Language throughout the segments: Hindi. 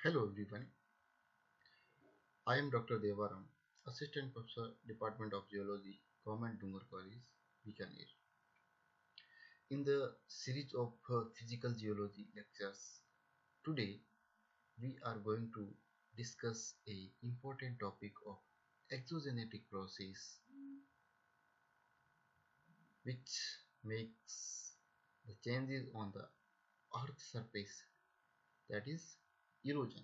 Hello everyone, I am Dr. Devaram, Assistant Professor, Department of Geology, Government Dungar College, Bikaner. In the series of physical geology lectures, today we are going to discuss a important topic of exogenetic process which makes the changes on the earth surface, that is erosion.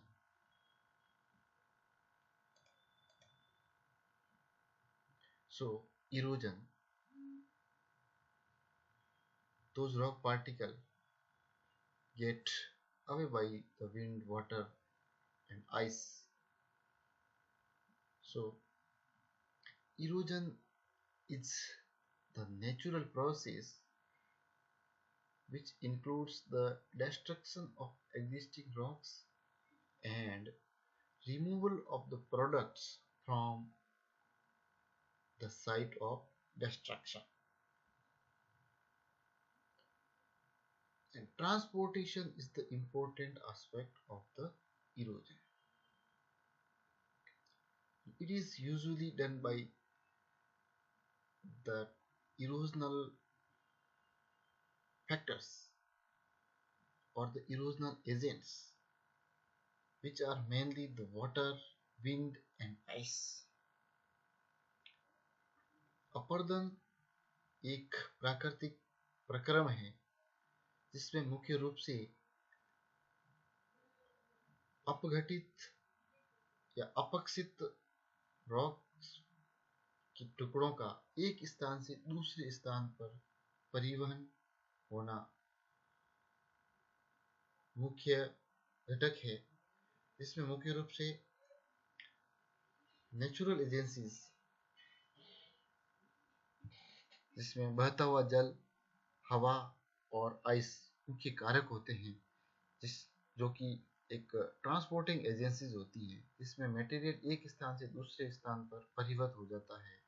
So erosion, those rock particles get away by the wind, water and ice. So erosion is the natural process which includes the destruction of existing rocks and removal of the products from the site of destruction. And transportation is the important aspect of the erosion. It is usually done by the erosional factors or the erosional agents, which are mainly the water, wind and ice. अपर्दन एक प्राकृतिक प्रक्रम है जिसमें मुख्य रूप से अपघटित या अपक्षित रॉक के टुकड़ों का एक स्थान से दूसरे स्थान पर परिवहन होना मुख्य घटक है, जिसमें मुख्य रूप से नेचुरल एजेंसीज, जिसमें बहता हुआ जल, हवा और आइस मुख्य कारक होते हैं, जो कि एक ट्रांसपोर्टिंग एजेंसीज होती है, जिसमें मटेरियल एक स्थान से दूसरे स्थान पर परिवहन हो जाता है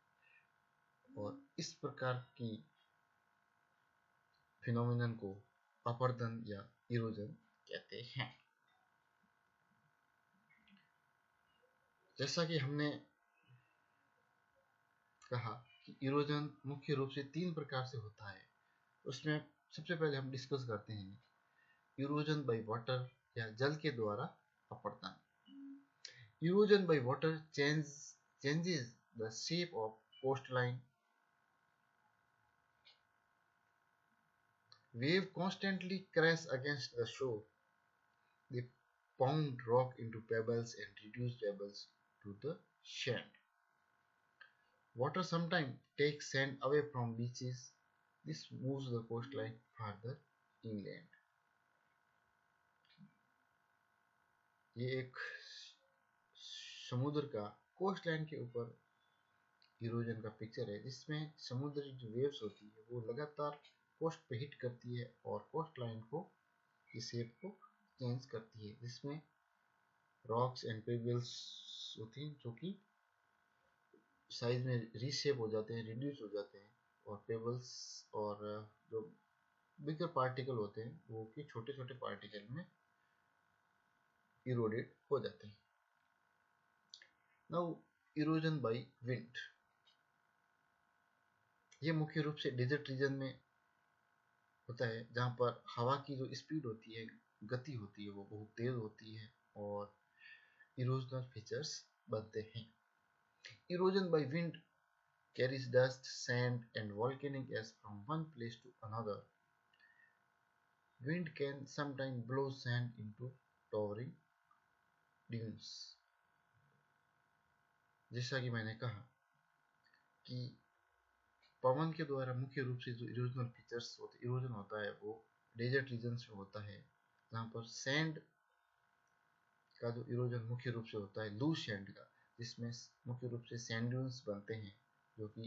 और इस प्रकार की फिनोमिनन को अपरदन या इरोजन कहते हैं। जैसा कि हमने कहा कि इरोजन मुख्य रूप से 3 प्रकार से होता है। उसमें सबसे पहले हम डिस्कस करते हैं इरोजन बाय वाटर या जल के द्वारा अपरदन। Erosion by water changes the shape of coastline. Waves constantly crash against the shore. They pound rock into pebbles and reduce pebbles to the sand. Water sometimes takes sand away from beaches. This moves the coastline further inland. ये एक समुद्र का कोस्टलाइन के ऊपर इरोजन का पिक्चर है, जिसमें समुद्री जो वेव्स होती है वो लगातार कोस्ट पे हिट करती है और कोस्टलाइन को की शेप को चेंज करती है, जिसमें रॉक्स एंड पेबल्स होती हैं जो कि साइज में रीशेप हो जाते हैं, रिड्यूस हो जाते हैं, और पेबल्स और जो बिगर पार्टिकल होते हैं वो कि छोटे छोटे पार्टिकल में इरोडेड हो जाते हैं। नाउ इरोजन बाय विंड, ये मुख्य रूप से डेजर्ट रीजन में होता है, जहाँ पर हवा की जो स्पीड होती है, गति होती है, वो बहुत तेज होती है और इरोजनल फीचर्स बनते हैं। Erosion by wind carries dust, sand and volcanic ash from one place to another. Wind can sometimes blow sand into towering dunes. जैसा कि मैंने कहा कि पवन के द्वारा मुख्य रूप से जो इरोजनल फीचर्स होते इरोजन होता है वो डेजर्ट रीजन्स में होता है, जहाँ पर सैंड का जो इरोजन मुख्य रूप से होता है लूज सैंड का, जिसमें मुख्य रूप से सैंड ड्यून्स बनते हैं, जो कि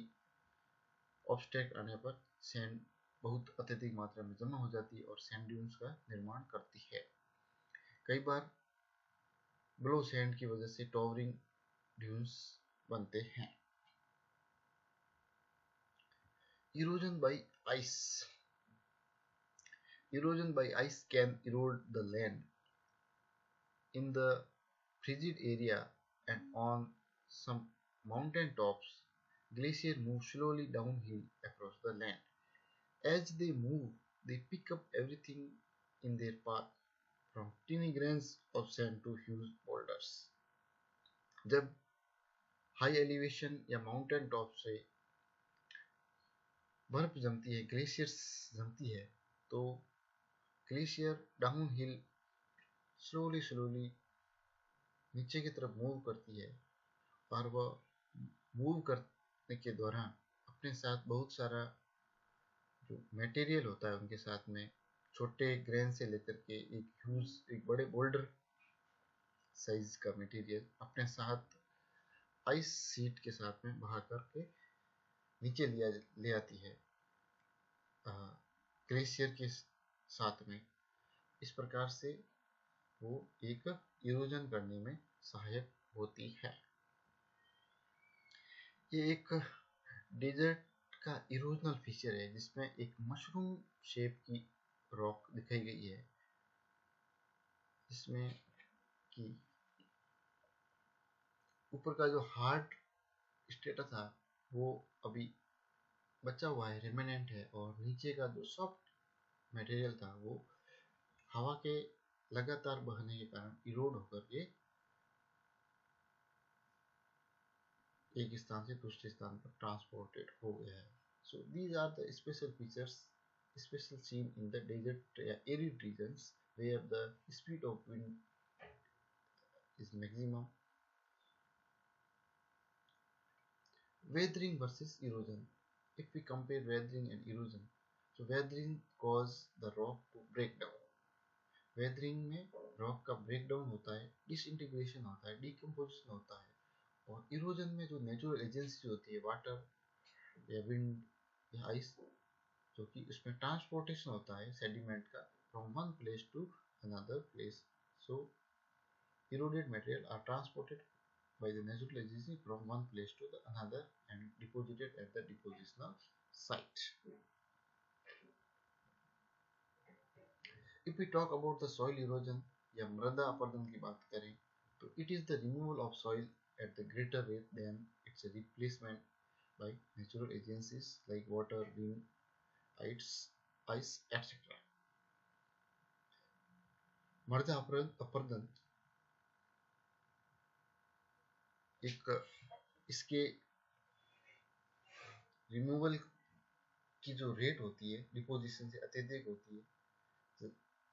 ऑब्स्टेक आने पर सैंड बहुत अत्यधिक मात्रा में जमा हो जाती है और सैंड ड्यून्स का निर्माण करती है। कई बार ब्लो सैंड की वजह से टॉवरिंग ड्यून्स बनते हैं। Erosion bye ice, erosion by ice can erode the land. in the frigid area and on some mountain tops, glaciers move slowly downhill across the land. As they move, they pick up everything in their path, from tiny grains of sand to huge boulders. जब हाई एलिवेशन या माउंटेन टॉप से बर्फ जमती है, ग्लेशियर्स जमती है, तो glacier down hill slowly slowly नीचे की तरफ मूव करती है, और वह मूव करने के दौरान अपने साथ बहुत सारा जो मटेरियल होता है उनके साथ में, छोटे ग्रेन से लेकर के एक बड़े बोल्डर साइज का मटेरियल अपने साथ आइस सीट के साथ में बहा करके नीचे ले आती है ग्लेशियर के साथ में। इस प्रकार से वो एक इरोजन करने में सहायक होती है। ये एक डेजर्ट का इरोजनल फीचर है जिसमें एक मशरूम शेप की रॉक दिखाई गई है, जिसमें कि ऊपर का जो हार्ड स्टेटा था वो अभी बचा हुआ है, रिमेनेंट है, और नीचे का जो सॉफ्ट मटेरियल था वो हवा के लगातार बहने के कारण इरोड होकर के एक स्थान से दूसरे स्थान पर ट्रांसपोर्टेड हो गया है। So these are the special features special seen in the desert arid regions where the speed of wind is maximum. Weathering versus erosion. If we compare weathering and erosion, so weathering cause the rock to break down. Weathering में रॉक का ब्रेक डाउन होता है, डिसइंटीग्रेशन होता है, डिकम्पोजिशन होता है, और इरोजन में जो नेचुरल एजेंसी होती है, वाटर या विंड या आइस, जो कि उसमें ट्रांसपोर्टेशन होता है सेडिमेंट का from one place to another place. So eroded material are transported by the natural agency from one place to the another and deposited at the depositional site. If we talk about the soil erosion या मृदा अपरदन की बात करें, तो it is the removal of soil at the greater rate than its replacement by natural agencies like water, wind, ice, etc. मृदा अपरदन एक इसके रिमूवल की जो रेट होती है डिपोजिशन से अत्यधिक होती है,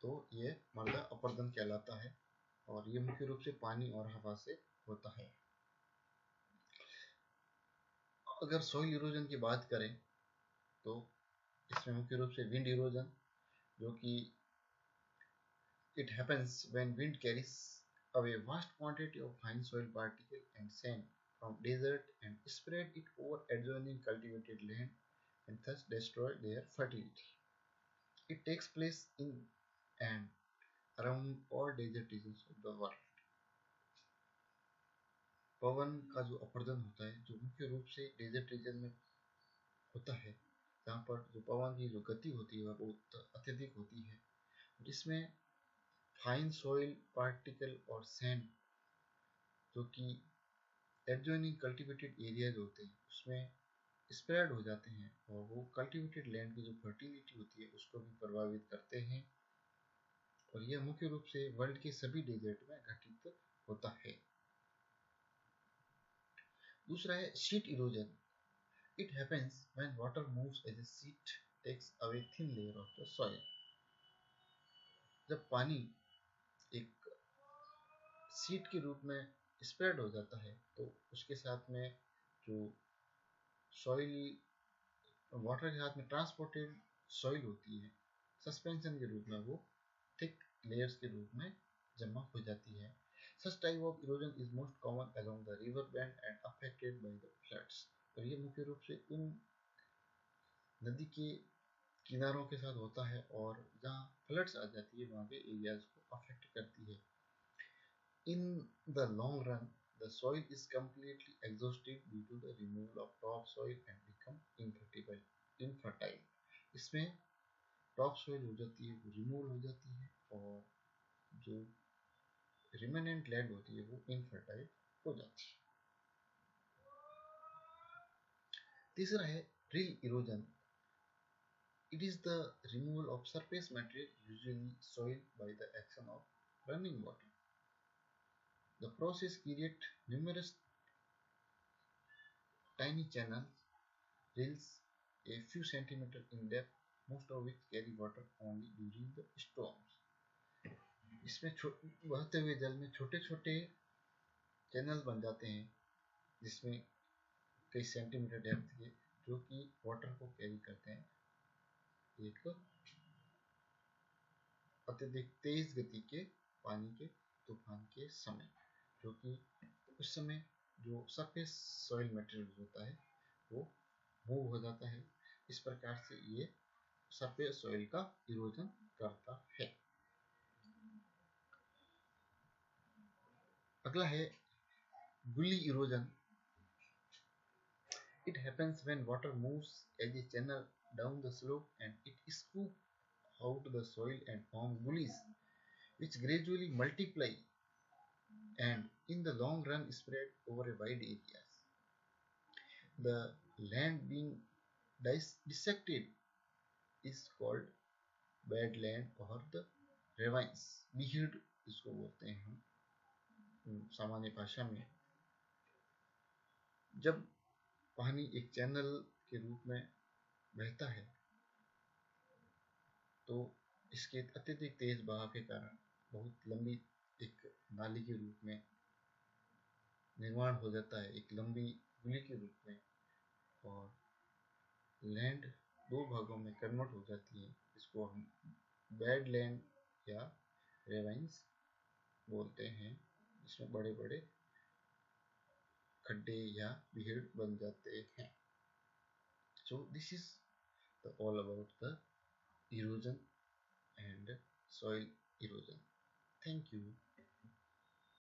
तो ये मृदा अपरदन कहलाता है, और ये मुख्य रूप से पानी और हवा से होता है। अगर सॉइल इरोजन की बात करें तो इसमें मुख्य रूप से विंड इरोजन, जो कि it happens when wind carries away vast quantity of fine soil particle and sand from desert and spread it over adjoining cultivated land and thus destroy their fertility. It takes place in and around all desert regions of the world. पवन का जो अपरदन होता है, जो मुख्य रूप से डेजर्ट रीजन में होता है, जहाँ पर जो पवन की जो गति होती है वह बहुत अत्यधिक होती है, जिसमें फाइन सॉइल पार्टिकल और सैंड जो कि एडजॉइनिंग कल्टिवेटेड एरियाज होते हैं उसमें स्प्रेड हो जाते हैं, और वो कल्टिवेटेड लैंड की जो फर्टिलिटी होती है उसको भी प्रभावित करते हैं, और यह मुख्य रूप से वर्ल्ड के सभी डेजर्ट में घटित होता है। दूसरा है sheet erosion. It happens when water moves as a sheet takes away thin layer of the soil. जब पानी एक शीट के रूप में स्प्रेड हो जाता है तो उसके साथ में जो सॉइल वाटर के साथ में ट्रांसपोर्टेड सॉइल होती है सस्पेंशन के रूप में वो थिक लेयर्स के रूप में जमा हो जाती है. Such type of erosion is most common along the river bend and affected by the floods. और ये मुख्य रूप से उन नदी के किनारों के साथ होता है और जहाँ फ्लड्स आ जाती है वहाँ के एरियाज को अफेक्ट करती है. In the long run, the soil is completely exhausted due to the removal of topsoil and become infertile. इसमें टॉप सॉइल हो जाती है, वो रिमूव हो जाती है, और जो रिमेनेंट लैंड होती है वो इनफर्टाइल हो जाती है। तीसरा है drill erosion. It is the removal of surface material, usually soil, by the action of running water. The process creates numerous tiny channels, rills a few centimeters in depth, most of which carry water only during the storms. इसमें बहते हुए जल में छोटे छोटे चैनल बन जाते हैं जिसमें कई सेंटीमीटर डेप्थ के, जो कि वाटर को कैरी करते हैं एक अत्यधिक तेज गति के पानी के तूफान के समय, जो कि उस समय जो सरफेस सॉइल मटेरियल होता है वो मूव हो जाता है। इस प्रकार से ये सरफेस सॉइल का इरोजन करता है। अगला है गुली erosion. It happens when water moves as a channel down the slope and it scoops out the soil and forms gullies, which gradually multiply and in the long run spread over a wide areas. The land being dissected is called badland or the ravines. बीहड़ इसको बोलते हैं हम सामान्य भाषा में। जब पानी एक चैनल के रूप में बहता है तो इसके अत्यधिक तेज बहाव के कारण बहुत लंबी एक नाली के रूप में निर्माण हो जाता है, एक लंबी गुली के रूप में, और लैंड दो भागों में कन्वर्ट हो जाती है। इसको हम बैड लैंड या रेवाइंस बोलते हैं, जिसमें बड़े बड़े खड्डे या बीहड़ बन जाते हैं। So this is all about the erosion and soil erosion. Thank you.